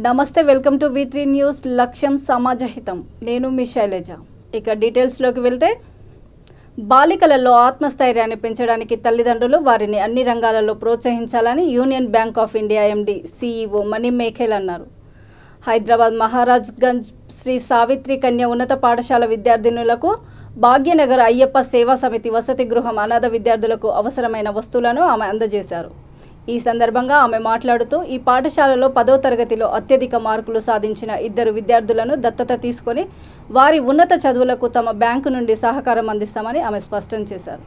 నమస్తే, welcome to V3 news. లక్ష్యం సమాజహితం. నేను మీ శైలజ. ఇక డీటెయిల్స్లోకి వెళ్తే, బాలికలలో ఆత్మస్థైర్యాన్ని పెంచడానికి తల్లిదండ్రులు వారిని అన్ని రంగాలలో ప్రోత్సహించాలని union bank of India MD CEO మణి మేఖేల్ అన్నారు. హైదరాబాద్ మహారాజ్గంజ్ శ్రీ సావిత్రి కన్య ఉన్నత పాఠశాల విద్యార్థినులకు భాగ్యనగర్ అయ్యప్ప సేవా సమితి వసతి గృహం అనాథ విద్యార్థులకు అవసరమైన వస్తువులను ఆమె అందజేశారు. ఈ సందర్భంగా ఆమె మాట్లాడుతూ, ఈ పాఠశాలలో 10వ తరగతిలో అత్యధిక మార్కులు సాధించిన 2 విద్యార్థులను దత్తత తీసుకొని వారి ఉన్నత చదువులకు తమ బ్యాంకు నుండి సహకారం అందిస్తామని ఆమె స్పష్టం చేశారు.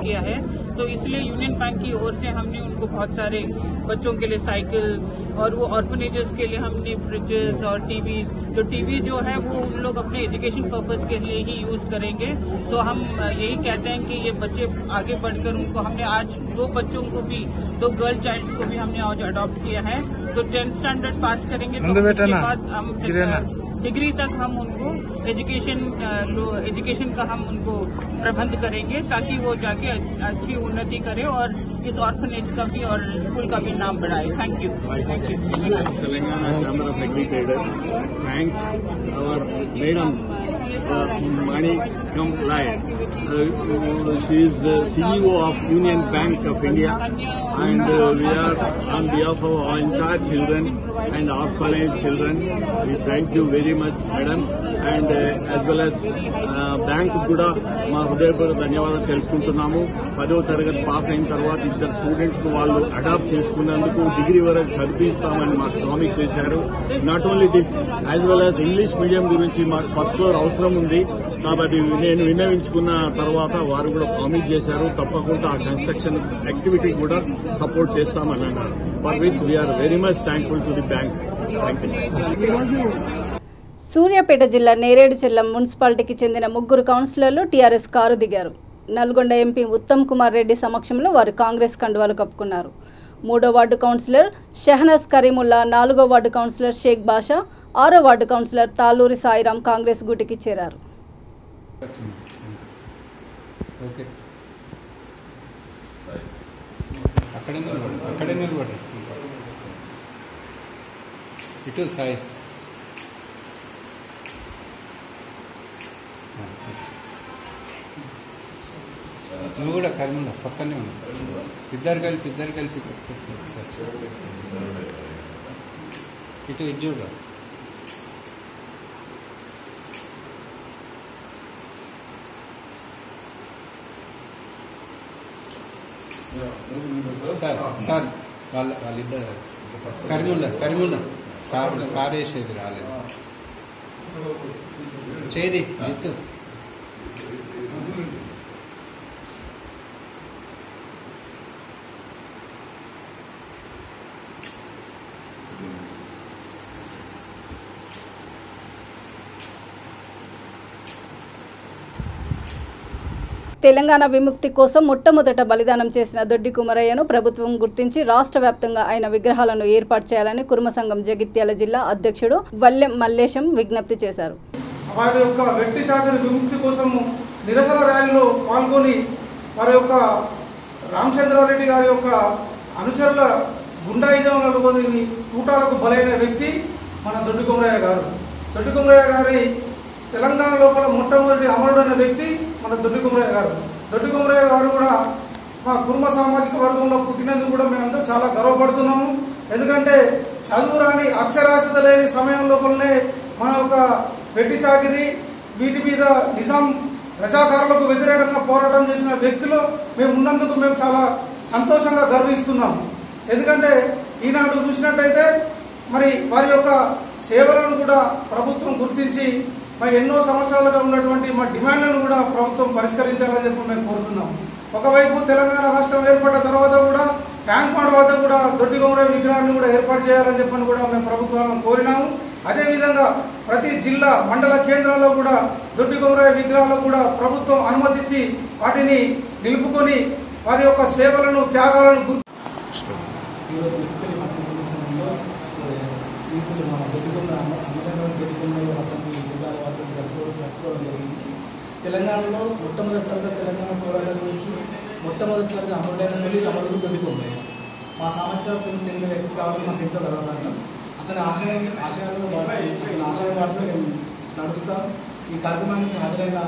किया है, तो इसलिए यूनियन बैंक की ओर से हमने उनको बहुत सारे बच्चों के लिए साइकिल और वो ऑर्फनेजेस के लिए हमने फ्रिजेस और टीवी जो है वो उन लोग अपने एजुकेशन पर्पस के लिए ही यूज करेंगे। तो हम यही कहते हैं कि ये बच्चे आगे बढ़कर उनको हमने आज 2 बच्चों को भी 2 गर्ल चाइल्ड को भी हमने आज अडॉप्ट किया है। तो 10th स्टैंडर्ड पास करेंगे तो उसके बाद हम डिग्री तक हम उनको एजुकेशन का हम उनको प्रबंध करेंगे ताकि वो जाके अच्छी उन्नति करे और इस ऑर्फनेज का भी और स्कूल का भी नाम बढ़ाए। Thank you. Telangana chamber of agri traders thank our madam Mani Kamlai. She is the CEO of Union Bank of India, and we are on behalf of our entire children and orphanage children. We thank you very much, madam, and as well as bank kuda మా హృదయపూర్వక ధన్యవాదాలు తెలుపుకుంటున్నాము. 10వ తరగతి pass అయిన తర్వాత 2 students కు వాళ్ళు adapt చేసుకున్నందుకు డిగ్రీ వరకు చదివిస్తామని మాకు ప్రామిస్ చేశారు. Not only this, as well as English medium గురించి మాకు ఫస్ట్ ఫ్లోర్ అవసరం ఉంది కాబట్టి నేను విన్నవించుకున్న తర్వాత వారు కూడా ప్రామిస్ చేశారు తప్పకుండా ఆ కన్స్ట్రక్షన్ యాక్టివిటీ కూడా సపోర్ట్ చేస్తామని అన్నారు. For which we are very much thankful to the bank. Thank you. Suryapet జిల్లా నేరేడుచెర్ల మున్సిపాలిటీకి చెందిన 3 కౌన్సిలర్లు టీఆర్ఎస్ కారు దిగారు. నల్గొండ ఎంపీ ఉత్తమ్ కుమార్ రెడ్డి సమక్షంలో వారు కాంగ్రెస్ కండువాలు కప్పుకున్నారు. 3వ వార్డు కౌన్సిలర్ షహనాజ్ కరీముల్లా, 4వ వార్డు కౌన్సిలర్ షేక్ బాషా, 6వ వార్డు కౌన్సిలర్ తాలూరి సాయిరాం కాంగ్రెస్ గూటికి చేరారు. నువ్వు కూడా కరీముల్లా పక్కనే ఉన్నావు. ఇద్దరు కలిపి ఒకసారి ఇటు చూడ. సార్ వాళ్ళిద్దరు కరీముల్లా సార్ వేసేది రాలేదు. చేది జిత్తు తెలంగాణ విముక్తి కోసం మొట్టమొదట బలిదానం చేసిన దొడ్డి కుమరయ్యను ప్రభుత్వం గుర్తించి రాష్ట్ర వ్యాప్తంగా ఆయన విగ్రహాలను ఏర్పాటు చేయాలని కుర్మ సంఘం జగిత్యాల జిల్లా అధ్యక్షుడు వల్లెం మల్లేశం విజ్ఞప్తి చేశారు. వారి యొక్క వ్యక్తి చాకరి విముక్తి కోసం నిరసన ర్యాలీలో పాల్గొని వారి యొక్క రామచంద్రారెడ్డి గారి యొక్క అనుచరుల గుండాయిజంలో తూటాలకు బలైన వ్యక్తి మన దొడ్డి కుమరయ్య గారు. దొడ్డి కుమరయ్య గారి తెలంగాణ లోపల మొట్టమొదటి అమరుడైన వ్యక్తి మన దొడ్డి కుమరయ్య గారు. దొడ్డి కుమరయ్య గారు కూడా మా కుర్మ సామాజిక వర్గంలో పుట్టినందుకు కూడా మేమంతా చాలా గర్వపడుతున్నాము. ఎందుకంటే చదువు రాని అక్షరాస్యత లేని సమయం లోపలనే మన యొక్క వెట్టి చాకిరి వీటి మీద నిజాం రజాకారులకు వ్యతిరేకంగా పోరాటం చేసిన వ్యక్తులు మేము ఉన్నందుకు మేము చాలా సంతోషంగా గర్విస్తున్నాం. ఎందుకంటే ఈనాడు చూసినట్టయితే మరి వారి యొక్క సేవలను కూడా ప్రభుత్వం గుర్తించి మరి ఎన్నో సంవత్సరాలుగా ఉన్నటువంటి మా డిమాండ్లను కూడా ప్రభుత్వం పరిష్కరించాలని చెప్పి మేము కోరుతున్నాం. ఒకవైపు తెలంగాణ రాష్ట్రం ఏర్పడిన తర్వాత కూడా ట్యాంక్మాడ్ వద్ద కూడా దొడ్డి కొమరయ్య విగ్రహాన్ని కూడా ఏర్పాటు చేయాలని చెప్పని కూడా మేము ప్రభుత్వాలను కోరినాము. అదేవిధంగా ప్రతి జిల్లా మండల కేంద్రాల్లో కూడా దొడ్డి కొమరయ్య విగ్రహాలకు కూడా ప్రభుత్వం అనుమతించి వాటిని నిలుపుకొని వారి యొక్క సేవలను త్యాగాలను తెలంగాణలో మొట్టమొదటిసారిగా తెలంగాణ పోరాటం గురించి మొట్టమొదటిసారిగా అమరుడైన తొలి అమరుడు దొడ్డికొమరయ్య. మా సామాజిక చెందిన వ్యక్తి కాబట్టి మాకు ఎంతో గర్వకారణం. అతని ఆశయాల్లో వాటిలో మేము నడుస్తాం. ఈ కార్యక్రమానికి హాజరైన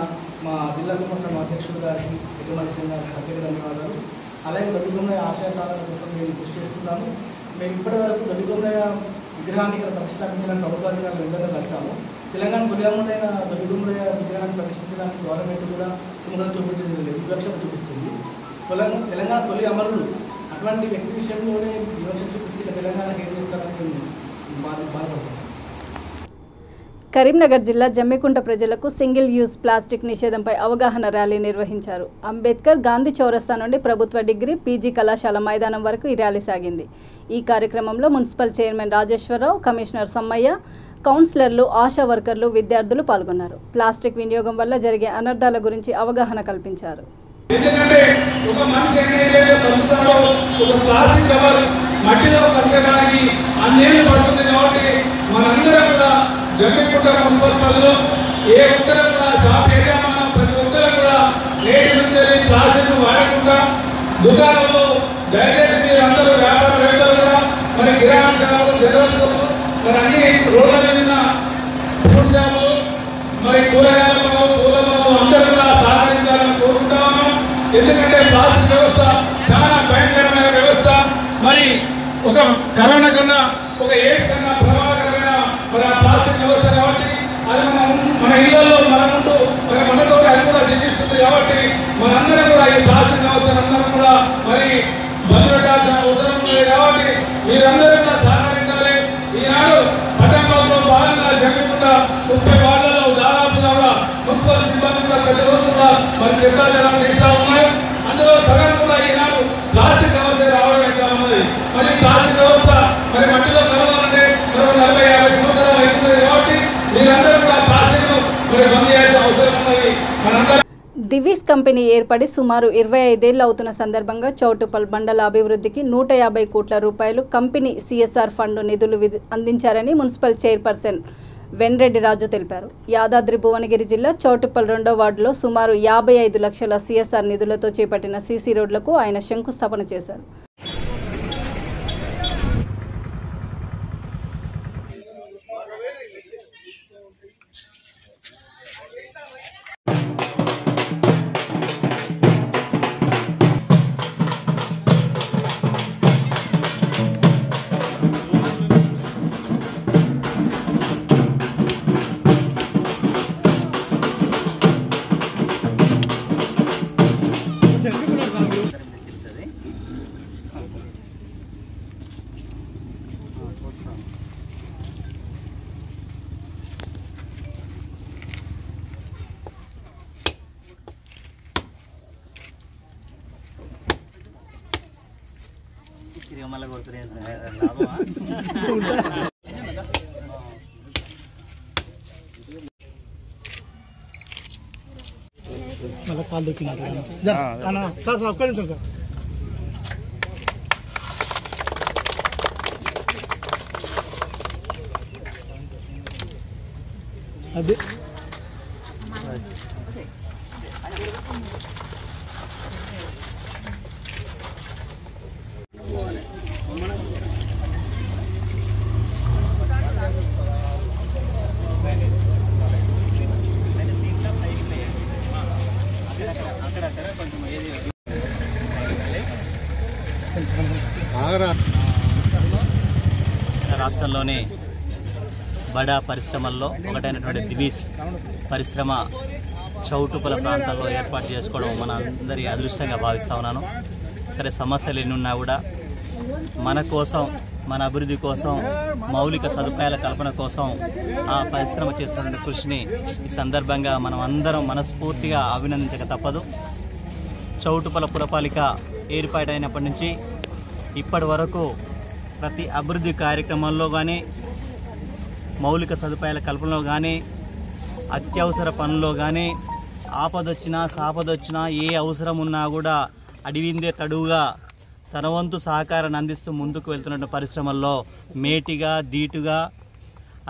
మా జిల్లా కుటుంబ సంఘం అధ్యక్షుడు గారికి ఎటువంటి గారికి ప్రత్యేక ధన్యవాదాలు. అలాగే దొడ్డికొమరయ్య ఆశయ సాధన కోసం మేము కృషి చేస్తున్నాము. మేము ఇప్పటి వరకు దొడ్డికొమరయ్య విగ్రహాన్ని ప్రతిష్టాపించడానికి ప్రభుత్వాధికారులు అందరూ కలిసాము. తెలంగాణ తొలి అమరుడైన దొడ్డి కొమరయ్య విగ్రహాన్ని ప్రతిష్ఠించడానికి గవర్నమెంట్ కూడా సుమతం చూపించింది, వివక్షత చూపిస్తుంది. తెలంగాణ తొలి అమరుడు అటువంటి వ్యక్తి విషయంలోనే వివక్ష చూపిస్తే తెలంగాణకి ఏం చేస్తారని మేము బాధపడుతున్నాం. కరీంనగర్ జిల్లా జమ్మికుంట ప్రజలకు సింగిల్ యూజ్ ప్లాస్టిక్ నిషేధంపై అవగాహన ర్యాలీ నిర్వహించారు. అంబేద్కర్ గాంధీ చౌరస్తా నుండి ప్రభుత్వ డిగ్రీ పీజీ కళాశాల మైదానం వరకు ఈ ర్యాలీ సాగింది. ఈ కార్యక్రమంలో municipal chairman Rajeshwararao, commissioner Sammaiah, కౌన్సిలర్లు, ఆశా వర్కర్లు, విద్యార్థులు పాల్గొన్నారు. ప్లాస్టిక్ వినియోగం వల్ల జరిగే అనర్థాల గురించి అవగాహన కల్పించారు. ఎందుకంటే ఒక మనిషి ప్రభుత్వంలో ఒక ప్లాస్టిక్ కవర్ మట్టిలో కలచడానికి అన్నేళ్ళు పడుతుంది. కాబట్టి మనందరం కూడా జమ్మికుంట మున్సిపల్ పరిధిలో ఏ ఒక్కరు కూడా షాప్ ఏరియామన్నా ప్రతి ఒక్కరు కూడా నేటి నుంచి ప్లాస్టిక్ వాడకుండా దుకాణంలో దయచేసి మీరు అందరూ వ్యాపారవేత్తలు కూడా మరి కిరాణా షాపులు, జనరల్ మరి అన్ని రోడ్ల మీద ఫ్రూట్ షాపులు మరి కూరగాయల పూల అందరూ కూడా సహకరించాలని కోరుకుంటా ఉన్నాం. ఎందుకంటే ప్లాస్టిక్ వ్యవస్థ చాలా భయంకరమైన వ్యవస్థ. మరి ఒక కరోనా కన్నా ఒక ఎయిడ్స్ కన్నా ప్రమాదకరమైన మరి ఆ ప్లాస్టిక్ వ్యవస్థ కాబట్టి అది మన ఇళ్లలో మన ముందు మనతో అది కూడా దిగిస్తుంది. కాబట్టి మనందరం కూడా ఈ ప్లాస్టిక్ వ్యవస్థను అందరం కూడా మరి భద్రపడాల్సిన అవసరం ఉంది. కాబట్టి మీరందరూ కూడా సహకరించాలి. ఈనాడు పట్టణంలో భాగంగా జమ్మికుంట 30 వార్డులలో దాదాపుగా మున్సిపల్ సిబ్బంది కూడా ప్రతి రోజు కూడా మరి చెత్తాచెదాలు తీస్తూ ఉన్నాయి. అందులో సగం కూడా ఈనాడు ప్లాస్టిక్ వ్యవస్థ రావడం ఎట్లా ఉన్నది. మరి ప్లాస్టిక్ వ్యవస్థ మరి మట్టిలో కలవాలంటే మరో 40-50 సంవత్సరాలు అవుతుంది. కాబట్టి మీరందరూ కూడా ప్లాస్టిక్ మరి బంద్ చేయాల్సిన అవసరం ఉన్నది. మనందరూ దివీస్ కంపెనీ ఏర్పడి సుమారు 25 ఏళ్లు అవుతున్న సందర్భంగా చౌటుప్పల్ మండల అభివృద్ధికి 150 కోట్ల రూపాయలు కంపెనీ సిఎస్ఆర్ ఫండ్ నిధులు అందించారని మున్సిపల్ చైర్పర్సన్ వెన్రెడ్డి రాజు తెలిపారు. యాదాద్రి భువనగిరి జిల్లా చౌటుప్పల్ 2వ వార్డులో సుమారు 55 లక్షల సిఎస్ఆర్ నిధులతో చేపట్టిన సీసీ రోడ్లకు ఆయన శంకుస్థాపన చేశారు. అదే రాష్ట్రంలోని బడా పరిశ్రమల్లో ఒకటైనటువంటి దివీస్ పరిశ్రమ చౌటుపల ప్రాంతాల్లో ఏర్పాటు చేసుకోవడం మన అందరి అదృష్టంగా భావిస్తూ ఉన్నాను. సరే, సమస్యలు ఎన్ని ఉన్నా కూడా మన కోసం, మన అభివృద్ధి కోసం, మౌలిక సదుపాయాల కల్పన కోసం ఆ పరిశ్రమ చేస్తున్న కృషిని ఈ సందర్భంగా మనం అందరం మనస్ఫూర్తిగా అభినందించక తప్పదు. చౌటుపల పురపాలిక ఏర్పాటైనప్పటి నుంచి ఇప్పటి వరకు ప్రతి అభివృద్ధి కార్యక్రమంలో కానీ, మౌలిక సదుపాయాల కల్పనలో కానీ, అత్యవసర పనుల్లో కానీ, ఆపదొచ్చినా సాపదొచ్చినా ఏ అవసరం ఉన్నా కూడా అడివిందే తడువుగా తన వంతు సహకారాన్ని అందిస్తూ ముందుకు వెళ్తున్న పరిశ్రమల్లో మేటిగా, ధీటుగా,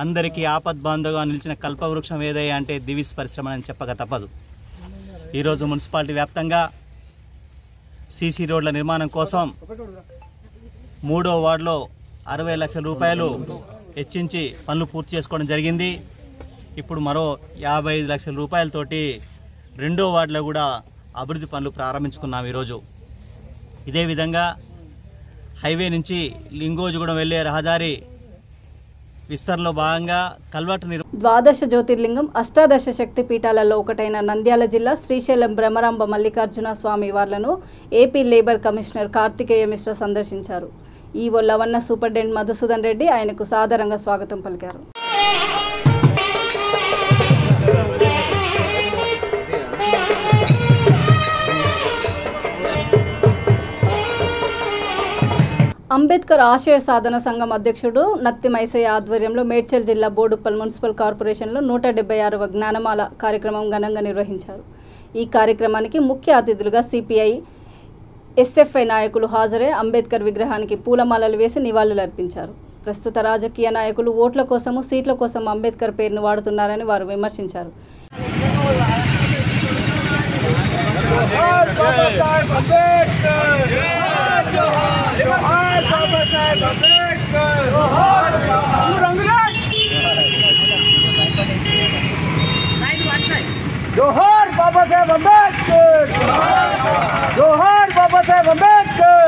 అందరికీ ఆపద్బాంధవుగా నిలిచిన కల్పవృక్షం ఏదయ్యా అంటే దివిస్ పరిశ్రమ అని చెప్పక తప్పదు. ఈరోజు మున్సిపాలిటీ వ్యాప్తంగా సీసీ రోడ్ల నిర్మాణం కోసం 3వ వార్డులో 60 లక్షల రూపాయలు హెచ్చించి పనులు పూర్తి చేసుకోవడం జరిగింది. ఇప్పుడు మరో 55 లక్షల రూపాయలతోటి 2వ వార్డులో కూడా అభివృద్ధి పనులు ప్రారంభించుకున్నాం ఈరోజు. ఇదే విధంగా హైవే నుంచి లింగోజుగూడెం వెళ్లే రహదారి విస్తరణలో భాగంగా కల్వర్టు ద్వాదశ జ్యోతిర్లింగం, అష్టాదశ శక్తి పీఠాలలో ఒకటైన నంద్యాల జిల్లా శ్రీశైలం బ్రహ్మరాంబ మల్లికార్జున స్వామి వార్లను AP labour commissioner Kartikeya Mishra సందర్శించారు. ఈవో లవన్న సూపరింటెండెంట్ మధుసూదన్ రెడ్డి ఆయనకు సాదరంగా స్వాగతం పలికారు. అంబేద్కర్ ఆశయ సాధన సంఘం అధ్యక్షుడు నత్తి మైసయ్య ఆధ్వర్యంలో మేడ్చల్ జిల్లా బోడుప్పల్ మున్సిపల్ కార్పొరేషన్లో 176వ జ్ఞానమాల కార్యక్రమం ఘనంగా నిర్వహించారు. ఈ కార్యక్రమానికి ముఖ్య అతిథులుగా సిపిఐ, ఎస్ఎఫ్ఐ నాయకులు హాజరై అంబేద్కర్ విగ్రహానికి పూలమాలలు వేసి నివాళులర్పించారు. ప్రస్తుత రాజకీయ నాయకులు ఓట్ల కోసము, సీట్ల కోసం అంబేద్కర్ పేరును వాడుతున్నారని వారు విమర్శించారు. जोहार बाबा साहेब अंबेडकर, जोहार बाबा साहेब अंबेडकर,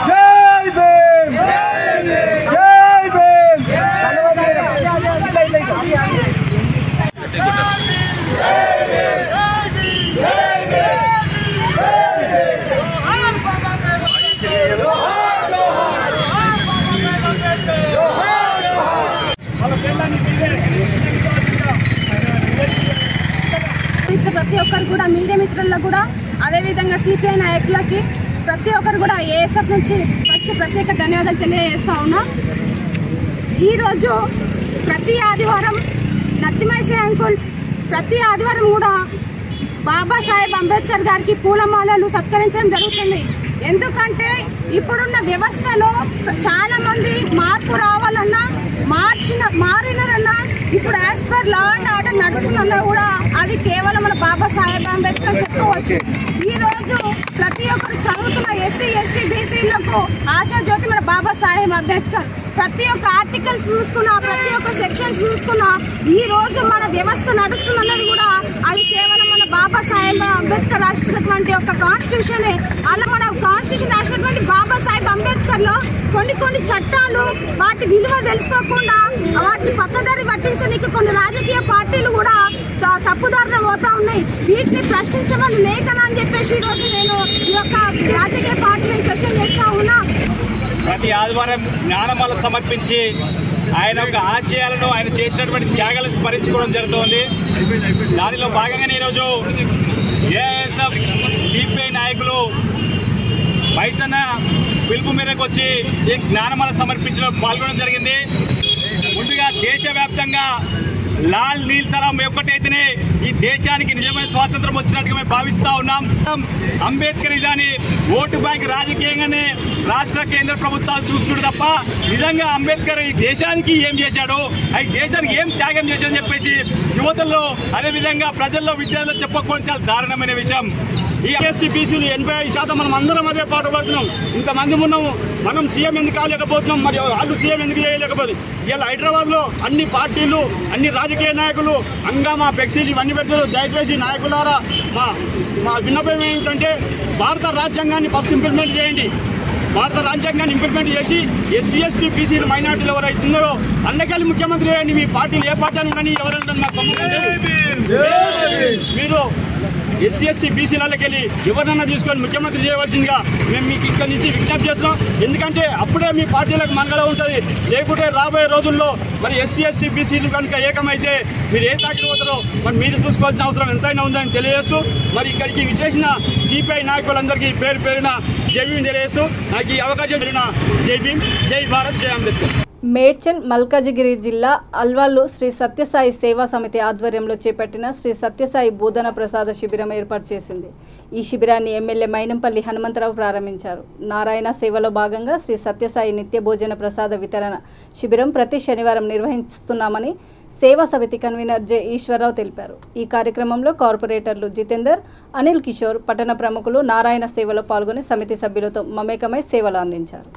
जय भीम, जय भीम, ప్రతి ఒక్కరు కూడా మీడియా మిత్రులకు కూడా, అదేవిధంగా సిపిఐ నాయకులకి ప్రతి ఒక్కరు కూడా ఏఎస్ఎఫ్ నుంచి ఫస్ట్ ప్రత్యేక ధన్యవాదాలు తెలియజేస్తా ఉన్నా. ఈరోజు ప్రతి ఆదివారం నత్తిమైసే అంకుల్ ప్రతి ఆదివారం కూడా బాబాసాహెబ్ అంబేద్కర్ గారికి పూలమాలలు సత్కరించడం జరుగుతుంది. ఎందుకంటే ఇప్పుడున్న వ్యవస్థలో చాలా మంది మార్పు రావాలన్నా, మారినారన్నా, ఇప్పుడు as per law and order నడుస్తుందన్నా కూడా అది కేవలం మన బాబాసాహెబ్ అంబేద్కర్ చెప్పుకోవచ్చు. ఈరోజు ప్రతి ఒక్కరు చదువుతున్న ఎస్సీ, ఎస్టీ, బీసీలకు ఆశాజ్యోతి మన బాబాసాహెబ్ అంబేద్కర్. ప్రతి ఒక్క ఆర్టికల్స్ చూసుకున్నా, ప్రతి ఒక్క సెక్షన్స్ చూసుకున్నా ఈ రోజు మన వ్యవస్థ నడుస్తుందన్నది కూడా అది కేవలం మన బాబాసాహెబ్ అంబేద్కర్ రాసినటువంటి ఒక కాన్స్టిట్యూషన్. అలా మన కాన్స్టిట్యూషన్ రాసినటువంటి బాబాసాహెబ్ అంబేద్కర్ లో కొన్ని చట్టాలు వాటి విలువ తెలుసుకోకుండా వాటిని పక్కదారి పట్టించడానికి కొన్ని రాజకీయ పార్టీలు కూడా తప్పుదారిన పోతా ఉన్నాయి. వీటిని ప్రశ్నించమని లేఖన అని చెప్పేసి ఈరోజు నేను ఈ యొక్క రాజకీయ పార్టీని క్వశ్చన్ చేస్తా ఉన్నా. ప్రతి ఆదివారం జ్ఞానమాల సమర్పించి ఆయన యొక్క ఆశయాలను, ఆయన చేసినటువంటి త్యాగాలను స్మరించుకోవడం జరుగుతోంది. దానిలో భాగంగానే ఈరోజు ఏఎస్ఎఫ్, సిపిఐ నాయకులు మైసన్న పిలుపు మేరకు వచ్చి ఈ జ్ఞానమాల సమర్పించడం పాల్గొనడం జరిగింది. ముందుగా దేశవ్యాప్తంగా లాల్ నీల్ సలాం ఒక్కటైతేనే ఈ దేశానికి నిజమైన స్వాతంత్రం వచ్చినట్టుగా మేము భావిస్తా ఉన్నాం. అంబేద్కరిజాన్ని ఓటు బ్యాంక్ రాజకీయంగానే రాష్ట్ర కేంద్ర ప్రభుత్వాలు చూస్తున్నారు తప్ప నిజంగా అంబేద్కర్ ఈ దేశానికి ఏం చేశాడు, ఈ దేశానికి ఏం త్యాగం చేశాడని చెప్పేసి యువతల్లో, అదేవిధంగా ప్రజల్లో, విద్యార్థుల్లో చెప్పకపోవడం చాలా దారుణమైన విషయం. ఈ ఎస్సీ, బీసీలు 85% మనం అందరం అదే పాటు పడుతున్నాం. ఇంతమంది ఉన్నాము, మనం సీఎం ఎందుకు కాలేకపోతున్నాం, మరి వాళ్ళు సీఎం ఎందుకు చేయలేకపోతుంది. ఇలా హైదరాబాద్ లో అన్ని పార్టీలు, అన్ని రాజకీయ నాయకులు హంగామా, ఫ్లెక్సీలు ఇవన్నీ పెడతారు. దయచేసి నాయకులారా మా విన్నపం ఏంటంటే భారత రాజ్యాంగాన్ని ఫస్ట్ ఇంప్లిమెంట్ చేయండి. భారత రాజ్యాంగాన్ని ఇంప్లిమెంట్ చేసి ఎస్సీ ఎస్టీ బీసీలు మైనార్టీలు ఎవరైతే ఉన్నారో అన్నకెళ్ళి ముఖ్యమంత్రి అయ్యండి. మీ పార్టీలు ఏ పార్టీ అని ఎవరైనా మాకు సంబంధం లేదు. మీరు ఎస్సీ ఎస్టీ బీసీలకి వెళ్ళి ఎవరినైనా తీసుకొని ముఖ్యమంత్రి చేయవలసిందిగా మేము మీకు ఇక్కడి నుంచి విజ్ఞప్తి చేస్తున్నాం. ఎందుకంటే అప్పుడే మీ పార్టీలకు మంగళ ఉంటుంది. లేకుంటే రాబోయే రోజుల్లో మరి ఎస్సీ ఎస్టీ బీసీలు కనుక ఏకమైతే మీరు ఏ తాకి పోతారో మరి మీరు చూసుకోవాల్సిన అవసరం ఎంతైనా ఉందని తెలియజేస్తూ మరి ఇక్కడికి విచ్చేసిన సిపిఐ నాయకులందరికీ పేరు పేరున జై భీమ్ తెలియజేస్తూ నాకు ఈ అవకాశం జరిగిన జై భీమ్, జై భారత్, జై అంబేద్కర్. మేడ్చల్ మల్కాజిగిరి జిల్లా అల్వాళ్ళు శ్రీ సత్యసాయి సేవా సమితి ఆధ్వర్యంలో చేపట్టిన శ్రీ సత్యసాయి బోధన ప్రసాద శిబిరం ఏర్పాటు చేసింది. ఈ శిబిరాన్ని ఎమ్మెల్యే మైనంపల్లి హనుమంతరావు ప్రారంభించారు. నారాయణ సేవలో భాగంగా శ్రీ సత్యసాయి నిత్య భోజన ప్రసాద వితరణ శిబిరం ప్రతి శనివారం నిర్వహిస్తున్నామని సేవా సమితి కన్వీనర్ జె ఈశ్వరరావు తెలిపారు. ఈ కార్యక్రమంలో కార్పొరేటర్లు జితేందర్, అనిల్ కిషోర్, పట్టణ ప్రముఖులు నారాయణ సేవలో పాల్గొని సమితి సభ్యులతో మమేకమై సేవలు అందించారు.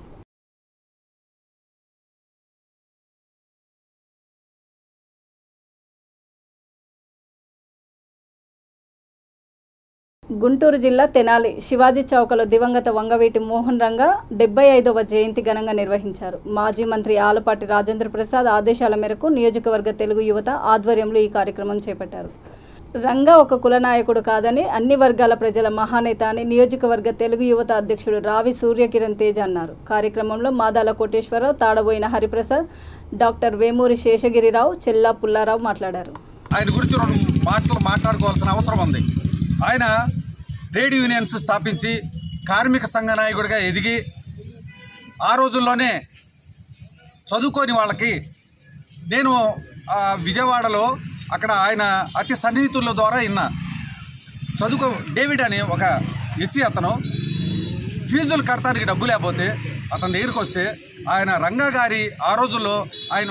గుంటూరు జిల్లా తెనాలి శివాజీ చౌకలో దివంగత వంగవీటి మోహన్ రంగా 75వ జయంతి ఘనంగా నిర్వహించారు. మాజీ మంత్రి ఆలపాటి రాజేంద్ర ప్రసాద్ ఆదేశాల మేరకు నియోజకవర్గ తెలుగు యువత ఆధ్వర్యంలో ఈ కార్యక్రమం చేపట్టారు. రంగా ఒక కులనాయకుడు కాదని అన్ని వర్గాల ప్రజల మహానేత అని నియోజకవర్గ తెలుగు యువత అధ్యక్షుడు రావి సూర్యకిరణ్ తేజ్ అన్నారు. కార్యక్రమంలో మాదాల కోటేశ్వరరావు, తాడబోయిన హరిప్రసాద్, డాక్టర్ వేమూరి శేషగిరిరావు, చెల్లా పుల్లారావు మాట్లాడారు. ఆయన గురించి 2 మాటలు మాట్లాడుకోవాల్సిన అవసరం ఉంది. ఆయన ట్రేడ్ యూనియన్స్ స్థాపించి కార్మిక సంఘ నాయకుడిగా ఎదిగి ఆ రోజుల్లోనే చదువుకోని వాళ్ళకి నేను విజయవాడలో అక్కడ ఆయన అతి సన్నిహితుల ద్వారా విన్నా. డేవిడ్ అని ఒక ఎస్సీ అతను ఫీజులు కట్టడానికి డబ్బు లేకపోతే అతని దగ్గరికి వస్తే ఆయన రంగా గారి ఆ రోజుల్లో ఆయన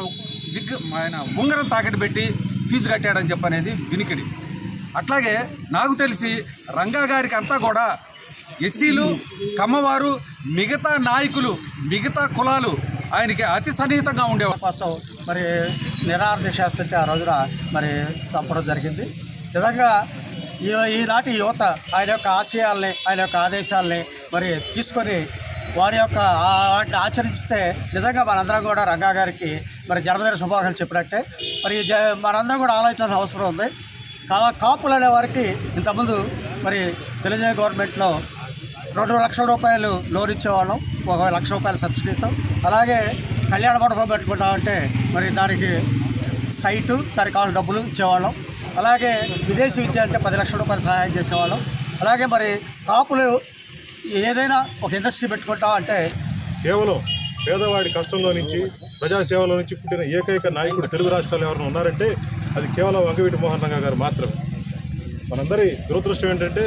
ఉంగరం తాకట్టు పెట్టి ఫీజు కట్టాడని చెప్పనేది వినికిడి. అట్లాగే నాకు తెలిసి రంగా గారికి అంతా కూడా ఎస్సీలు, కమ్మవారు, మిగతా నాయకులు, మిగతా కులాలు ఆయనకి అతి సన్నిహితంగా ఉండేవారు. కోసం మరి నిరాహార శాస్త్రి ఆ రోజున మరి చంపడం జరిగింది. నిజంగా ఈనాటి యువత ఆయన యొక్క ఆశయాల్ని, ఆయన యొక్క ఆదేశాలని మరి తీసుకొని వారి యొక్క వాటిని ఆచరిస్తే నిజంగా మనందరం కూడా రంగా గారికి మరి జన్మదిన శుభాకాంక్షలు చెప్పినట్టే. మరి మనందరం కూడా ఆలోచించాల్సిన అవసరం ఉంది. కాపులు అనే వారికి ఇంతకుముందు మరి తెలుగుదేశం గవర్నమెంట్లో 2 లక్షల రూపాయలు లోన్ ఇచ్చేవాళ్ళం, 1 లక్ష రూపాయల సబ్సిడీతో. అలాగే కళ్యాణ మండపం కట్టుకుంటామంటే మరి దానికి సైటు, దానికి కావాల్సిన డబ్బులు ఇచ్చేవాళ్ళం. అలాగే విదేశీ విద్య అంటే 10 లక్షల రూపాయలు సహాయం చేసేవాళ్ళం. అలాగే మరి కాపులు ఏదైనా ఒక ఇండస్ట్రీ పెట్టుకుంటామంటే కేవలం పేదవాడి కష్టంలో నుంచి, ప్రజాసేవలో నుంచి పుట్టిన ఏకైక నాయకుడు తెలుగు రాష్ట్రాలు ఎవరైనా ఉన్నారంటే అది కేవలం వంగవీటి మోహన్ రంగా గారు మాత్రమే. మనందరి దురదృష్టం ఏంటంటే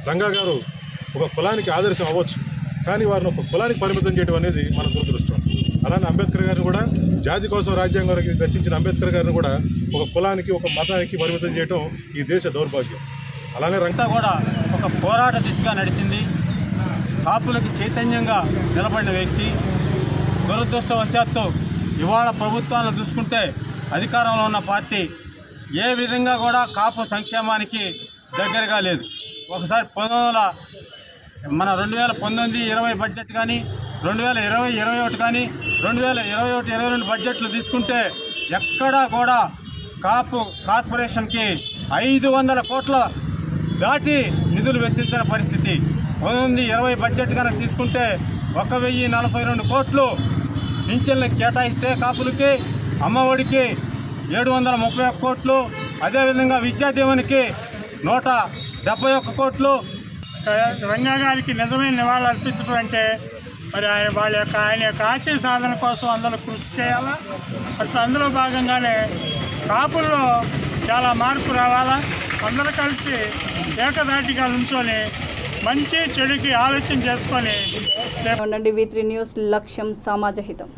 రంగా గారు ఒక కులానికి ఆదర్శం అవ్వచ్చు, కానీ వారిని ఒక కులానికి పరిమితం చేయడం అనేది మన దురదృష్టం. అలానే అంబేద్కర్ గారిని కూడా, జాతి కోసం రాజ్యాంగం రచించిన అంబేద్కర్ గారిని కూడా ఒక కులానికి, ఒక మతానికి పరిమితం చేయడం ఈ దేశ దౌర్భాగ్యం. అలానే రంగా కూడా ఒక పోరాట దిశగా నడిచింది. కాపులకి చైతన్యంగా నిలబడిన వ్యక్తి. దురదృష్టవశాత్తు ఇవాళ ప్రభుత్వాలను చూసుకుంటే అధికారంలో ఉన్న పార్టీ ఏ విధంగా కూడా కాపు సంక్షేమానికి దగ్గరగా లేదు. ఒకసారి 2019-20 బడ్జెట్ కానీ, 2020-21 కానీ, 2021-22 బడ్జెట్లు తీసుకుంటే ఎక్కడా కూడా కాపు కార్పొరేషన్కి 500 కోట్ల దాటి నిధులు వెచ్చించిన పరిస్థితి. 19-20 బడ్జెట్ కనుక తీసుకుంటే 1042 కోట్లు పింఛన్లకు కేటాయిస్తే కాపులకి, అమ్మఒడికి 731 కోట్లు, అదేవిధంగా విద్యాదీవెనకి 171 కోట్లు. రంగా గారికి నిజమైన నివాళులు అర్పించడం అంటే మరి ఆయన యొక్క ఆశయ సాధన కోసం అందరూ కృషి చేయాలా. అట్లా అందులో భాగంగానే కాపుల్లో చాలా మార్పు రావాలా. అందరూ కలిసి ఏకధాటిగా నుంచొని మంచి చెడుకి ఆలోచన చేసుకొని ఉండండి. V3 న్యూస్, లక్ష్యం సమాజహితం.